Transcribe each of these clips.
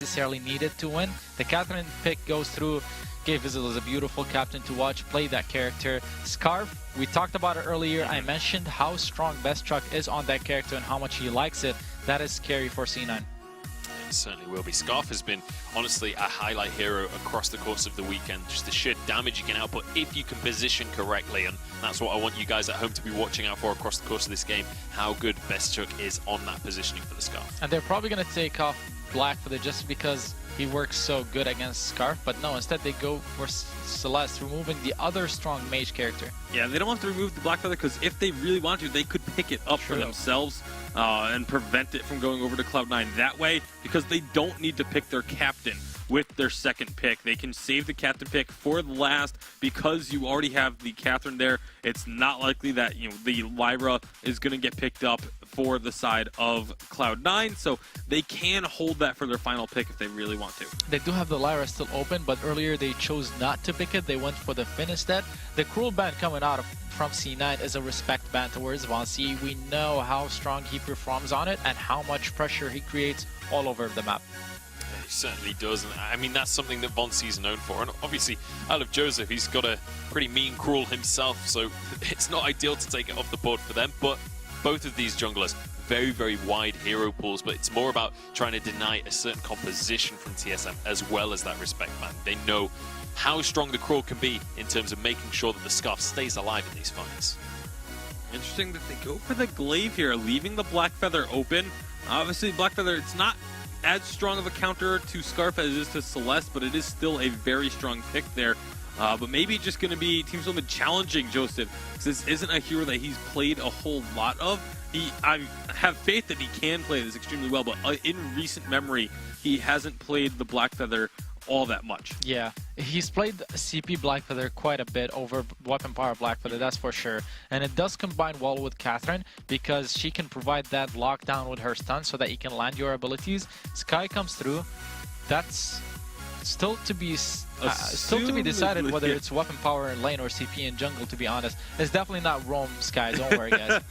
necessarily needed to win. The Catherine pick goes through. Gave Vizzle is a beautiful captain to watch, play that character. Scarf, we talked about it earlier. I mentioned how strong Best Truck is on that character and how much he likes it. That is scary for C9. It certainly will be. Scarf has been, honestly, a highlight hero across the course of the weekend. Just the sheer damage you can output if you can position correctly, and that's what I want you guys at home to be watching out for across the course of this game, how good Best Truck is on that positioning for the Scarf. And they're probably going to take off Blackfeather just because he works so good against Scarf, but no, instead they go for Celeste, removing the other strong mage character. Yeah, they don't want to remove the Blackfeather because if they really want to, they could pick it up for themselves and prevent it from going over to Cloud9 that way, because they don't need to pick their captain with their second pick. They can save the captain pick for the last because you already have the Catherine there. It's not likely that the Lyra is going to get picked up for the side of Cloud9, so they can hold that for their final pick if they really want to. They do have the Lyra still open, but earlier they chose not to pick it. They went for the Finn instead. The Cruel ban coming out from C9 is a respect ban towards Vainglory8. We know how strong he performs on it and how much pressure he creates all over the map. He certainly does, and I mean that's something that Vainglory8 is known for. And obviously, out of Joseph, he's got a pretty mean Cruel himself, so it's not ideal to take it off the board for them. But both of these junglers, very, very wide hero pools, but it's more about trying to deny a certain composition from TSM as well as that respect ban. They know how strong the Cruel can be in terms of making sure that the Scarf stays alive in these fights. Interesting that they go for the Glaive here, leaving the Blackfeather open. Obviously, Blackfeather, it's not as strong of a counter to Scarf as it is to Celeste, but it is still a very strong pick there. But maybe just going to be Team SOLOMID challenging Joseph, because this isn't a hero that he's played a whole lot of. I have faith that he can play this extremely well, but in recent memory, he hasn't played the Blackfeather all that much. Yeah, he's played CP Blackfeather quite a bit over Weapon Power Blackfeather, that's for sure. And it does combine well with Catherine because she can provide that lockdown with her stun so that you can land your abilities. Sky comes through. That's still to be decided whether it's Weapon Power in lane or CP in jungle, to be honest. It's definitely not Roam Sky, don't worry guys.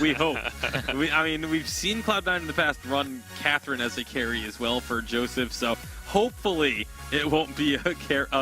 We hope. I mean, we've seen Cloud9 in the past run Catherine as a carry as well for Joseph, so hopefully it won't be a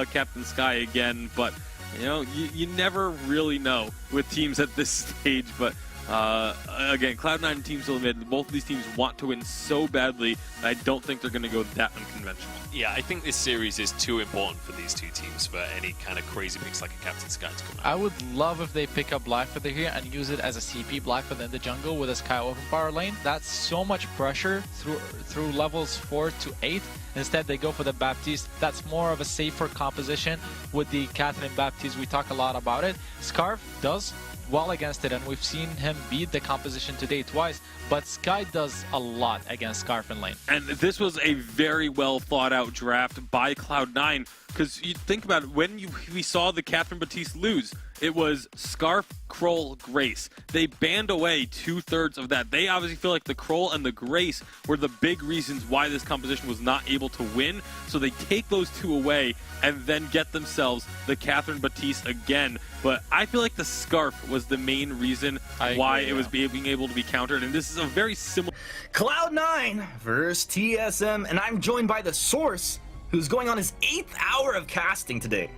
Captain Sky again, but you never really know with teams at this stage. But again, Cloud9 and Team SOLOMID, both of these teams want to win so badly that I don't think they're going to go that unconventional. Yeah, I think this series is too important for these two teams for any kind of crazy picks like a Captain Sky to come out. I would love if they pick up Blackfeather here and use it as a CP Blackfeather in the jungle with a Sky Open Power lane. That's so much pressure through levels 4 to 8. Instead, they go for the Baptiste. That's more of a safer composition with the Catherine Baptiste. We talk a lot about it. Scarf does well against it, and we've seen him beat the composition today twice, but Sky does a lot against Scarf in lane. And this was a very well thought out draft by Cloud9, because you think about it, when we saw the Catherine Baptiste lose, it was Scarf, Kroll, Grace. They banned away 2/3 of that. They obviously feel like the Kroll and the Grace were the big reasons why this composition was not able to win. So they take those two away and then get themselves the Catherine Baptiste again. But I feel like the Scarf was the main reason why it was being able to be countered. And this is a very similar... Cloud9 versus TSM, and I'm joined by the Source, who's going on his 8th hour of casting today.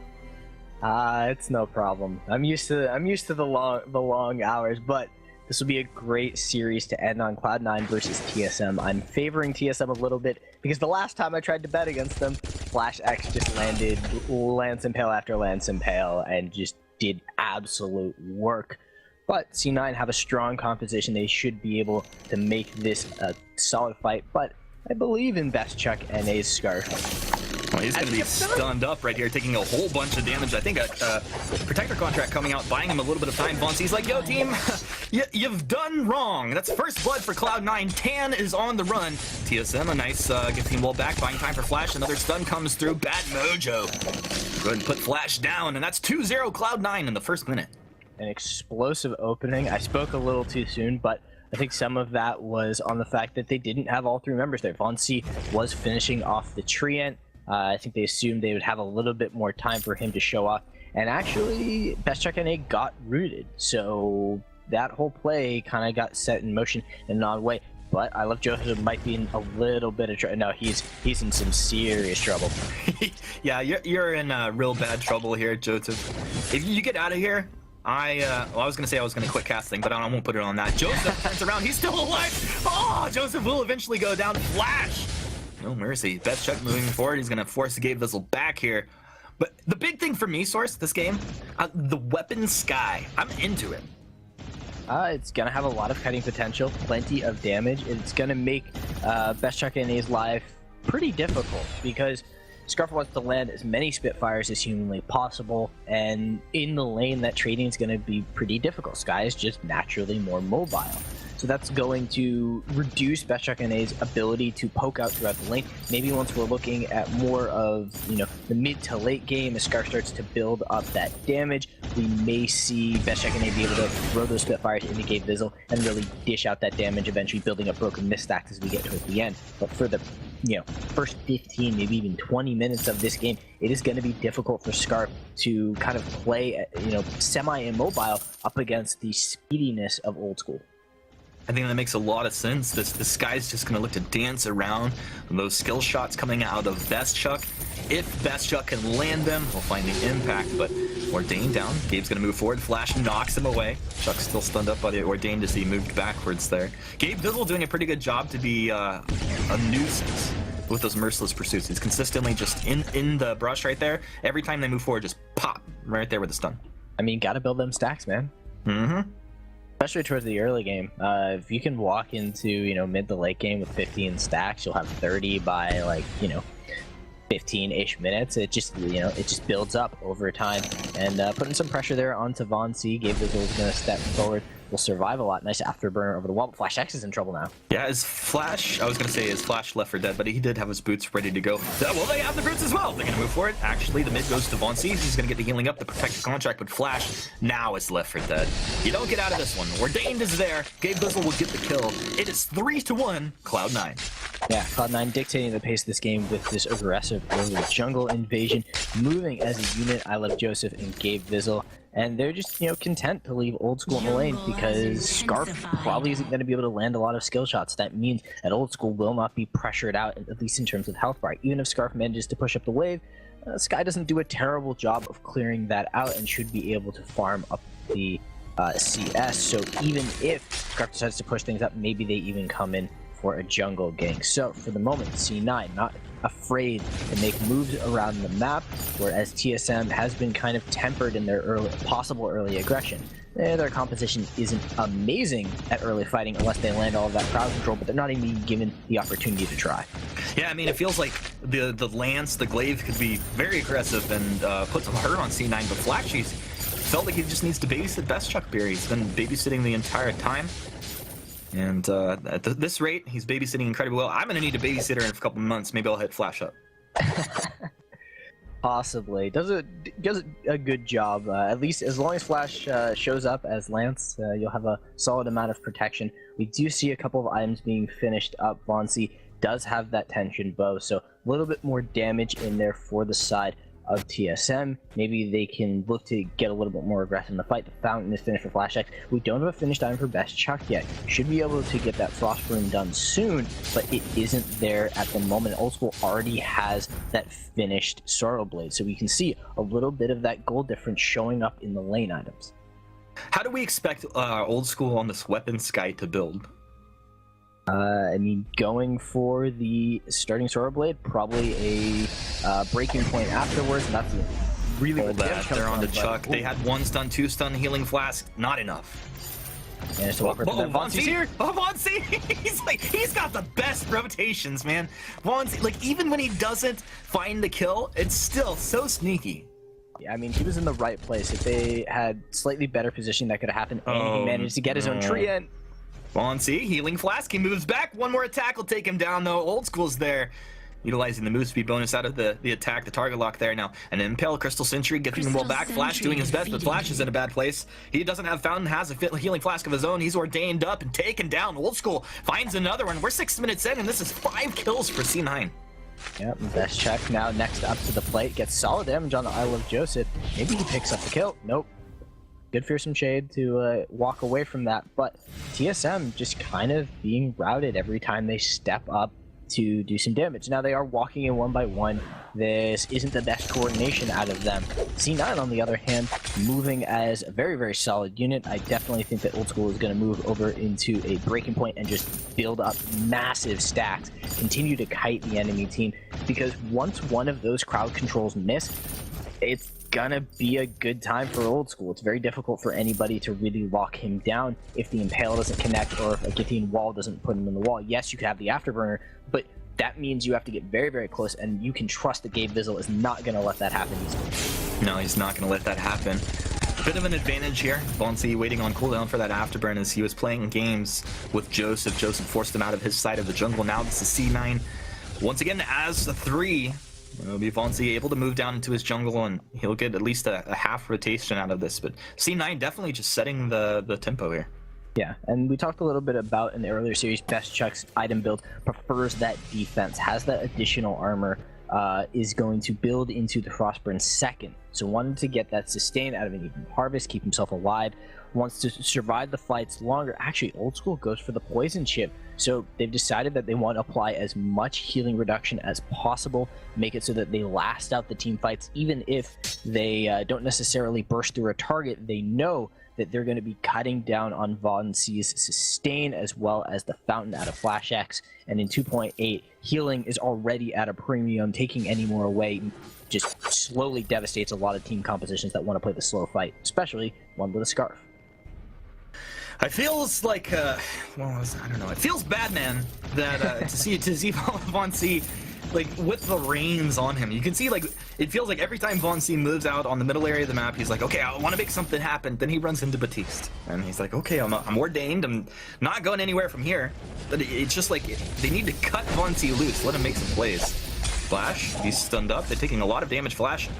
It's no problem. I'm used to the long hours, but this will be a great series to end on Cloud9 versus TSM. I'm favoring TSM a little bit because the last time I tried to bet against them, Flash X just landed Lance Impale after Lance Impale and just did absolute work. But C9 have a strong composition. They should be able to make this a solid fight, but I believe in Best Chuck and A's Scarf. Well, he's going to be stunned up right here, taking a whole bunch of damage. I think a Protector contract coming out, buying him a little bit of time. Vainglory's like, yo, team, you've done wrong. That's first blood for Cloud9. Tan is on the run. TSM, a nice get team wall back, buying time for Flash. Another stun comes through. Bad mojo. Go ahead and put Flash down, and that's 2-0 Cloud9 in the first minute. An explosive opening. I spoke a little too soon, but I think some of that was on the fact that they didn't have all 3 members there. Vainglory was finishing off the Treant. I think they assumed they would have a little bit more time for him to show off. And actually, Best Chuck NA got rooted. So that whole play kind of got set in motion in an odd way. but I Love Joseph might be in a little bit of trouble. No, he's in some serious trouble. Yeah, you're in real bad trouble here, Joseph. If you get out of here, I was gonna say I was gonna quit casting, but I won't put it on that. Joseph turns around, he's still alive. Oh, Joseph will eventually go down. Flash. No mercy. Best Chuck moving forward. He's gonna force the Gabe Vizzle back here. But the big thing for me, Source, this game, the weapon Sky. I'm into it. It's gonna have a lot of cutting potential, plenty of damage. It's gonna make Best Chuck NA's life pretty difficult because Scarf wants to land as many Spitfires as humanly possible, and in the lane that trading is gonna be pretty difficult. Sky is just naturally more mobile. So that's going to reduce Best Chuck NA's ability to poke out throughout the lane. Maybe once we're looking at more of, the mid to late game, as Scarf starts to build up that damage, we may see Best Chuck NA be able to throw those Spitfires into Gabe Vizzle and really dish out that damage, eventually building up broken mist stacks as we get towards the end. But for the first 15, maybe even 20 minutes of this game, it is going to be difficult for Scarf to kind of play, semi-immobile up against the speediness of Old School. I think that makes a lot of sense. This guy's just going to look to dance around those skill shots coming out of Best Chuck. If Best Chuck can land them, he'll find the impact, but Ordained down. Gabe's going to move forward. Flash knocks him away. Chuck's still stunned up by the Ordained as he moved backwards there. Gabe Vizzle doing a pretty good job to be a nuisance with those merciless pursuits. He's consistently just in the brush right there. Every time they move forward, just pop right there with the stun. I mean, gotta build them stacks, man. Mm-hmm. Especially towards the early game. If you can walk into, mid to late game with 15 stacks, you'll have 30 by 15-ish minutes. It just, it just builds up over time. And putting some pressure there onto Von C. Gabe Vizzle is going to step forward. Will survive a lot. Nice afterburner over the wall. But Flash X is in trouble now. Yeah, is Flash left for dead, but he did have his boots ready to go. Well, they have the boots as well. They're going to move forward. Actually, the mid goes to Von C. He's going to get the healing up, the protected contract, but Flash now is left for dead. You don't get out of this one. Ordained is there. Gabe Vizzle will get the kill. It is 3-1, Cloud9. Yeah, Cloud9 dictating the pace of this game with this aggressive early jungle invasion, moving as a unit. I Love Joseph and Gabe Vizzle. And they're just, content to leave Old School in the lane because Scarf probably isn't going to be able to land a lot of skill shots. That means that Old School will not be pressured out, at least in terms of health bar. Even if Scarf manages to push up the wave, Sky doesn't do a terrible job of clearing that out and should be able to farm up the CS. So even if Scarf decides to push things up, maybe they even come in for a jungle gank. So for the moment, C9 not afraid to make moves around the map, whereas TSM has been kind of tempered in their possible early aggression. Their composition isn't amazing at early fighting unless they land all of that crowd control, but they're not even given the opportunity to try. Yeah, I mean, it feels like the Lance, the Glaive could be very aggressive and put some hurt on C9, but Flashy's felt like he just needs to babysit Best Chuck Beer. He's been babysitting the entire time. And at this rate, he's babysitting incredibly well. I'm going to need a babysitter in a couple months. Maybe I'll hit Flash up. Possibly. Does a good job. At least as long as Flash shows up as Lance, you'll have a solid amount of protection. We do see a couple of items being finished up. Vonsi does have that tension bow, so a little bit more damage in there for the side of TSM. Maybe they can look to get a little bit more aggressive in the fight. The fountain is finished for Flash X. We don't have a finished item for Best Chuck yet. Should be able to get that Frostburn done soon, but it isn't there at the moment. Old School already has that finished Sorrow Blade, so we can see a little bit of that gold difference showing up in the lane items. How do we expect Old School on this weapon Sky to build? I mean, going for the starting Sorrow Blade, probably a breaking point afterwards, and that's really what they're on to Chuck. They had 1 stun, 2 stun, healing flask, not enough. And just walk right Von C here. Oh, Von C! he's got the best rotations, man. Von C, even when he doesn't find the kill, it's still so sneaky. Yeah, I mean, he was in the right place. If they had slightly better positioning, that could have happened, and he managed to get his own tree in. Von C, healing flask, he moves back. 1 more attack will take him down, though. Old School's there, utilizing the move speed bonus out of the attack, the target lock there now. And Impale, Crystal Sentry, getting him well back. Flash doing his best, but Flash is in a bad place. He doesn't have Fountain, has a healing flask of his own. He's ordained up and taken down. Old School finds another one. We're 6 minutes in, and this is 5 kills for C9. Yep, Best Chuck now next up to the plate. Gets solid damage on the I Love Joseph. Maybe he picks up the kill. Nope. good fearsome shade to walk away from that, but TSM just kind of being routed every time they step up to do some damage. Now they are walking in one by one. This isn't the best coordination out of them. C9 on the other hand, moving as a very, very solid unit. I definitely think that Old School is going to move over into a breaking point and just build up massive stacks, continue to kite the enemy team, because once one of those crowd controls miss, it's gonna be a good time for Old School. It's very difficult for anybody to really lock him down if the Impale doesn't connect or if a Githian wall doesn't put him in the wall. Yes, you could have the Afterburner, but that means you have to get very, very close, and you can trust that Gabe Vizzle is not gonna let that happen easily. No, he's not gonna let that happen. Bit of an advantage here. Vauncey waiting on cooldown for that Afterburn as he was playing games with Joseph. Joseph forced him out of his side of the jungle. Now this is C9. Once again, as a 3, it'll be Vauncey able to move down into his jungle, and he'll get at least a half rotation out of this. But C9 definitely just setting the tempo here. Yeah, and we talked a little bit about in the earlier series, Best Chuck's item build prefers that defense, has that additional armor, is going to build into the Frostburn second. So wanted to get that sustain out of an even harvest, keep himself alive, wants to survive the fights longer. Actually, Old School goes for the poison chip. So they've decided that they want to apply as much healing reduction as possible, make it so that they last out the team fights, even if they don't necessarily burst through a target. They know that they're going to be cutting down on Vauncey's sustain as well as the fountain out of Flash X. And in 2.8, healing is already at a premium. Taking any more away just slowly devastates a lot of team compositions that want to play the slow fight, especially one with a scarf. I feels like, well, I don't know. It feels bad, man, that to see Vauncey, like, with the reins on him. You can see, like, it feels like every time Vauncey moves out on the middle area of the map, he's like, okay, I want to make something happen. Then he runs into Batiste, and he's like, okay, I'm ordained. I'm not going anywhere from here. But it's just like they need to cut Vauncey loose, let him make some plays. Flash, he's stunned up. They're taking a lot of damage. Flash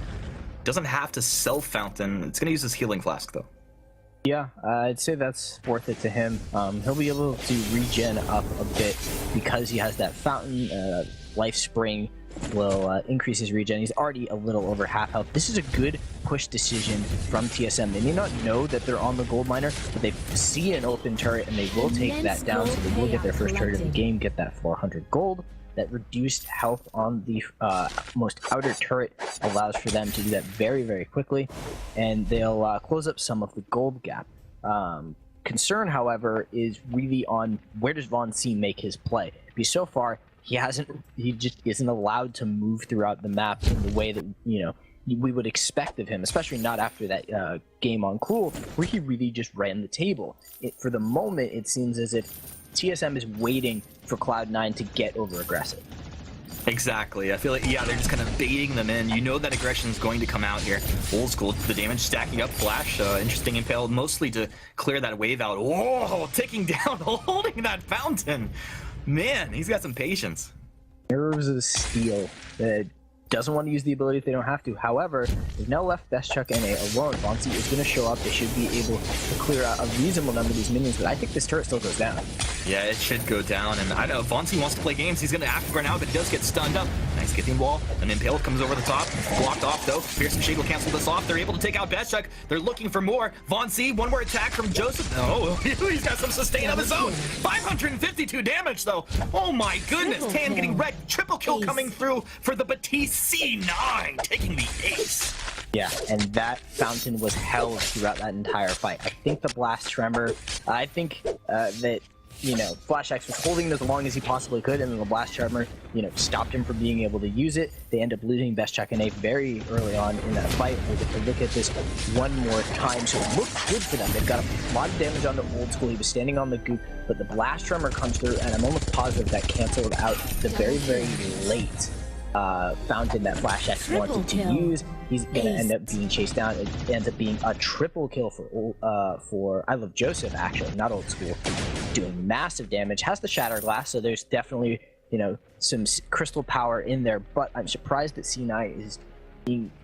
doesn't have to self-fountain. It's going to use his healing flask, though. Yeah, I'd say that's worth it to him. He'll be able to regen up a bit because he has that fountain. Life Spring will increase his regen. He's already a little over half health. This is a good push decision from TSM. They may not know that they're on the gold miner, but they see an open turret and they will take that down. So they will get their first turret of the game, get that 400 gold. That reduced health on the most outer turret allows for them to do that very, very quickly, and they'll close up some of the gold gap. Concern, however, is really on where does Vauncey make his play, because so far he just isn't allowed to move throughout the map in the way that, you know, we would expect of him, especially not after that game on Cruel, where he really just ran the table. For the moment, it seems as if TSM is waiting for Cloud9 to get over aggressive. Exactly. I feel like, yeah, they're just kind of baiting them in. You know that aggression is going to come out here. Old School, the damage stacking up. Flash, interesting impale, mostly to clear that wave out. Whoa, taking down, holding that fountain. Man, he's got some patience. Nerves of steel. Doesn't want to use the ability if they don't have to. However, they've now left Best Chuck NA alone. Vauncey is going to show up. They should be able to clear out a reasonable number of these minions, but I think this turret still goes down. Yeah, it should go down, and I know Vauncey wants to play games. He's going to Afterburn out, but he does get stunned up. Nice Githian wall. An Impale comes over the top. Blocked off, though. Fearsome Shade will cancel this off. They're able to take out Best Chuck. They're looking for more. Vauncey, one more attack from Joseph. Oh, he's got some sustain of his own. 552 damage, though. Oh my goodness. Tan getting wrecked. Triple kill coming through for the Batiste C9. Taking the ace. Yeah, and that fountain was held throughout that entire fight. I think the Blast Tremor, I think that, you know, Flash X was holding it as long as he possibly could, and then the Blast Tremor, you know, stopped him from being able to use it. They end up losing Best Chuck NA very early on in that fight. We'll get to look at this one more time, so it looked good for them. They've got a lot of damage on the Old School. He was standing on the goop, but the Blast Tremor comes through, and I'm almost positive that canceled out the very, very late fountain that Flash X wanted to use. He's gonna end up being chased down. It ends up being a triple kill for I Love Joseph, actually, not Old School, doing massive damage. Has the Shatter Glass, so there's definitely, you know, some crystal power in there. But I'm surprised that C9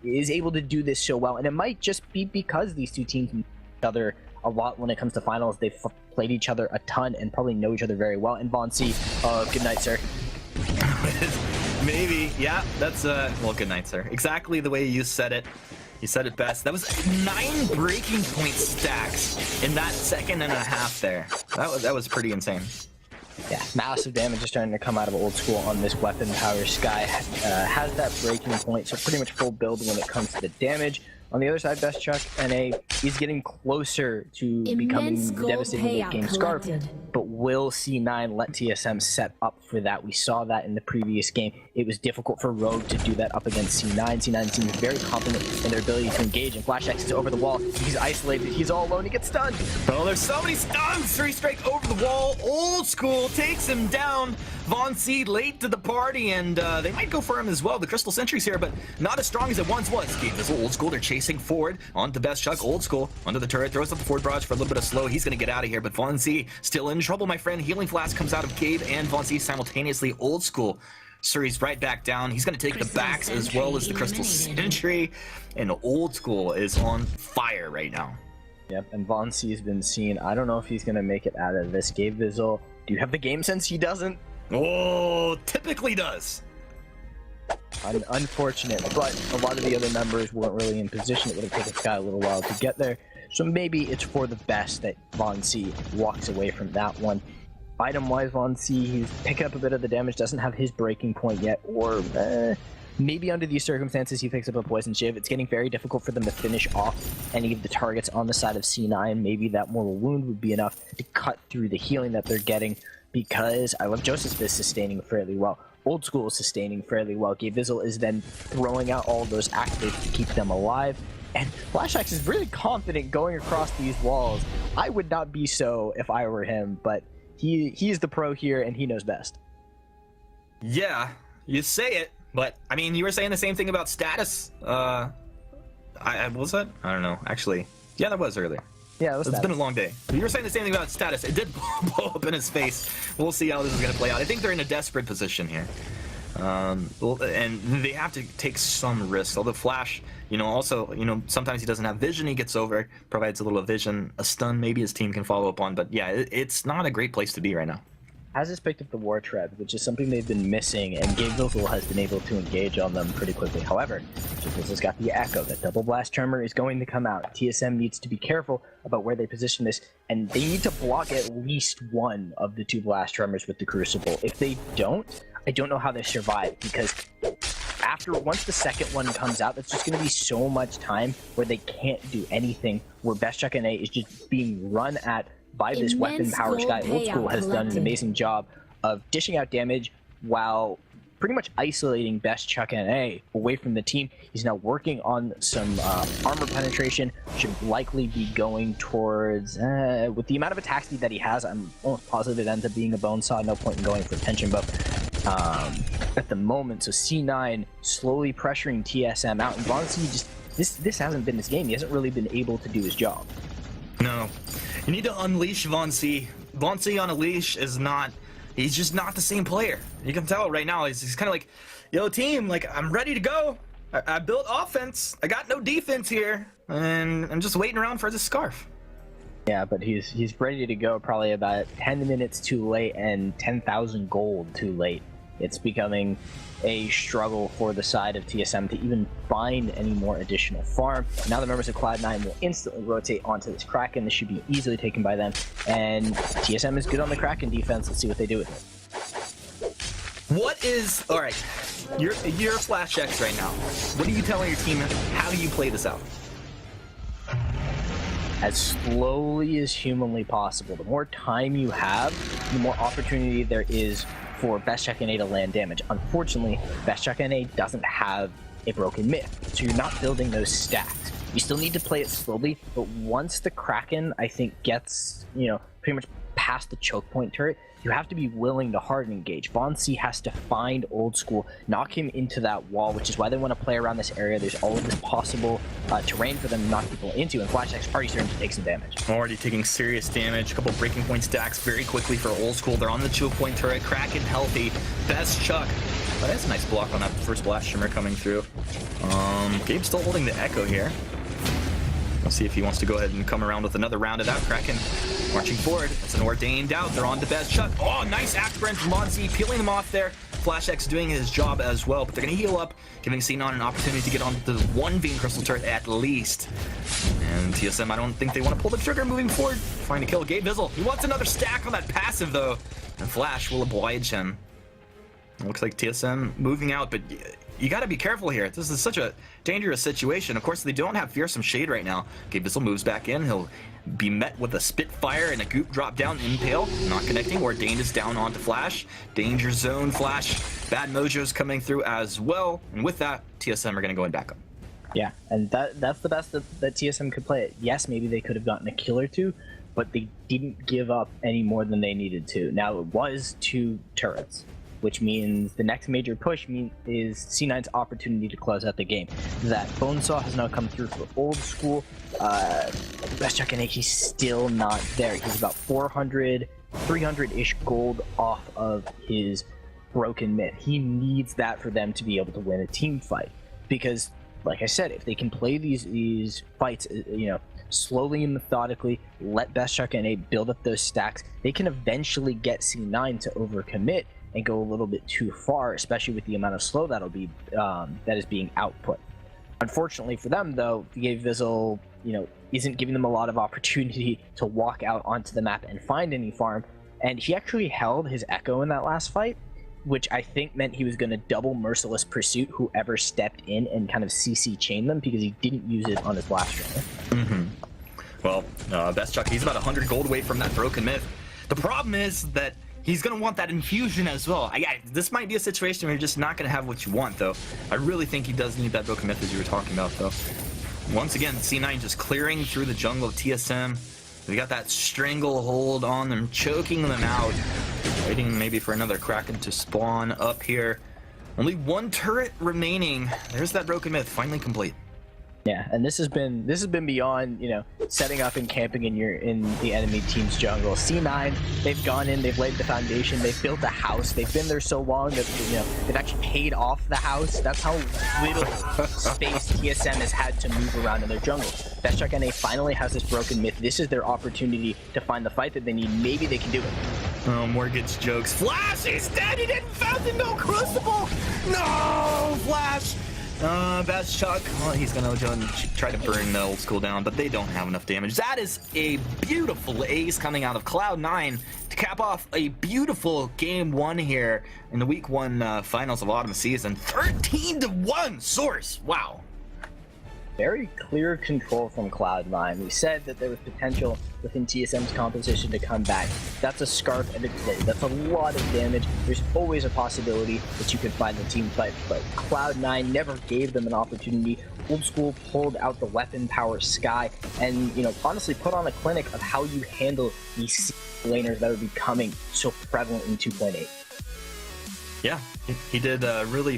is able to do this so well, and it might just be because these two teams know each other a lot when it comes to finals. They've played each other a ton and probably know each other very well. And Vauncey, good night, sir. Maybe. Yeah, that's well, good night, sir. Exactly the way you said it. You said it best. That was 9 breaking point stacks in that second and a half there. That was pretty insane. Yeah, massive damage is starting to come out of Old School on this weapon. Power Sky has that breaking point, so pretty much full build when it comes to the damage. On the other side, Best Chuck NA is getting closer to becoming the devastating late-game Scarf, but will C9 let TSM set up for that? We saw that in the previous game. It was difficult for Rogue to do that up against C9. C9 seems very confident in their ability to engage, and Flash X is over the wall. He's isolated. He's all alone. He gets stunned. Oh, there's so many stuns! 3 strike over the wall. Old School takes him down. Von C late to the party, and they might go for him as well. The Crystal Sentry's here, but not as strong as it once was. Game is Old School. They're chasing forward onto Best Chuck. Old School under the turret, throws up the forward barrage for a little bit of slow. He's going to get out of here, but Von C still in trouble, my friend. Healing Flask comes out of Gabe and Von C simultaneously. Old School. Suri's right back down. He's going to take the backs as well as the Crystal Sentry, and Old School is on fire right now. Yep, and Von C has been seen. I don't know if he's going to make it out of this. Gabe Vizzle, do you have the game sense? He doesn't. Oh, typically does. Unfortunate, but a lot of the other members weren't really in position. It would have taken Sky a little while to get there. So maybe it's for the best that Von C walks away from that one. Item-wise, Von C, he's picking up a bit of the damage, doesn't have his breaking point yet, or maybe under these circumstances he picks up a Poison Shiv. It's getting very difficult for them to finish off any of the targets on the side of C9. Maybe that Mortal Wound would be enough to cut through the healing that they're getting, because I love Joseph is sustaining fairly well. Old School is sustaining fairly well. Gabe Vizzle is then throwing out all those activates to keep them alive. And Flash X is really confident going across these walls. I would not be so if I were him, but he's the pro here and he knows best. Yeah, you say it, but I mean, you were saying the same thing about Status. What was that? I don't know. Actually, yeah, that was earlier. Yeah, it's been a long day. You were saying the same thing about Status. It did blow up in his face. We'll see how this is going to play out. I think they're in a desperate position here. And they have to take some risks. Although Flash, also, sometimes he doesn't have vision. He gets over, provides a little vision, a stun maybe his team can follow up on. But yeah, it's not a great place to be right now. Has picked up the War Tread, which is something they've been missing, and Gabe Vizzle has been able to engage on them pretty quickly. However, Vizzle's got the Echo. That Double Blast Tremor is going to come out. TSM needs to be careful about where they position this, and they need to block at least one of the 2 Blast Tremors with the Crucible. If they don't, I don't know how they survive, because once the second one comes out, that's just going to be so much time where they can't do anything, where Best Chuck NA is just being run at by this weapon. Power Sky. Old School has done an amazing job of dishing out damage while pretty much isolating Best Chuck NA away from the team. He's now working on some armor penetration. Should likely be going towards, with the amount of attack speed that he has, I'm almost positive it ends up being a bone saw. No point in going for tension buff at the moment. So C9 slowly pressuring TSM out, and Von C just, this hasn't been his game. He hasn't really been able to do his job. No. You need to unleash Von C. Von C on a leash is not... He's just not the same player. You can tell right now. He's kind of like, yo, team, like, I'm ready to go. I built offense. I got no defense here. And I'm just waiting around for the Scarf. Yeah, but he's ready to go probably about 10 minutes too late and 10,000 gold too late. It's becoming a struggle for the side of TSM to even find any more additional farm. Now the members of Cloud9 will instantly rotate onto this Kraken. This should be easily taken by them. And TSM is good on the Kraken defense. Let's see what they do with it. What is... Alright, you're Flash X right now. What are you telling your team? How do you play this out? As slowly as humanly possible. The more time you have, the more opportunity there is for Best Chuck NA to land damage. Unfortunately, Best Chuck NA doesn't have a broken myth, so you're not building those stacks. You still need to play it slowly, but once the Kraken, I think, gets, pretty much past the choke point turret, you have to be willing to hard engage. Von C has to find Old School, knock him into that wall, which is why they want to play around this area. There's all of this possible terrain for them to knock people into, and Flash X already starting to take some damage. Already taking serious damage. A couple breaking point stacks very quickly for Old School. They're on the choke point turret. Kraken healthy. Best Chuck. Oh, that's a nice block on that first blast shimmer coming through. Gabe's still holding the Echo here. We'll see if he wants to go ahead and come around with another round of that. Kraken marching forward. It's an ordained out. They're on to Best Chuck. Oh, nice afterburn from Monzi, peeling them off there. Flash X doing his job as well, but they're going to heal up, giving C9 an opportunity to get onto the one Vein Crystal turret at least. And TSM, I don't think they want to pull the trigger moving forward. Trying to kill Gabe Vizzle. He wants another stack on that passive, though, and Flash will oblige him. It looks like TSM moving out, but you got to be careful here. This is such a dangerous situation. Of course, they don't have Fearsome Shade right now. Gabe Vizzle moves back in. He'll be met with a Spitfire and a Goop drop down. Impale, not connecting. Ordained is down onto Flash. Danger Zone Flash. Bad Mojo's coming through as well. And with that, TSM are going to go in backup. Yeah, and that's the best that TSM could play it. Yes, maybe they could have gotten a kill or two, but they didn't give up any more than they needed to. Now, it was 2 turrets, which means the next major push is C9's opportunity to close out the game. That Bonesaw has now come through for old school. Bestchuck and he's still not there. He's about 400, 300-ish gold off of his broken myth. He needs that for them to be able to win a team fight. Because, like I said, if they can play these fights, slowly and methodically, let Bestchuck and build up those stacks, they can eventually get C9 to overcommit and go a little bit too far, especially with the amount of slow that is being output. Unfortunately for them, though, Gabe Vizzle, isn't giving them a lot of opportunity to walk out onto the map and find any farm. And he actually held his Echo in that last fight, which I think meant he was going to double Merciless Pursuit whoever stepped in and kind of CC chain them, because he didn't use it on his last trainer. Well, Bestchuck, he's about 100 gold away from that broken myth. The problem is that he's going to want that infusion as well. This might be a situation where you're just not going to have what you want, though. I really think he does need that broken myth as you were talking about, though. Once again, C9 just clearing through the jungle of TSM. We got that stranglehold on them, choking them out. Waiting maybe for another Kraken to spawn up here. Only 1 turret remaining. There's that broken myth, finally complete. Yeah, and this has been beyond, setting up and camping in the enemy team's jungle. C9, they've gone in, they've laid the foundation, they've built a house, they've been there so long that they've actually paid off the house. That's how little space TSM has had to move around in their jungle. Bestchuck NA finally has this broken myth. This is their opportunity to find the fight that they need. Maybe they can do it. Oh, Mortgage jokes. Flash is dead. He didn't found no Crucible. No, Flash. Bestchuck, well, he's gonna try to burn the old school down, but they don't have enough damage. That is a beautiful ace coming out of Cloud9 to cap off a beautiful game 1 here in the week 1 finals of autumn season. 13-1 Source. Wow. Very clear control from Cloud9. We said that there was potential within TSM's composition to come back. That's a Scarf and a Clay. That's a lot of damage. There's always a possibility that you could find the team fight, but Cloud9 never gave them an opportunity. Old School pulled out the weapon power Sky and, honestly put on a clinic of how you handle these laners that are becoming so prevalent in 2.8. Yeah, he did really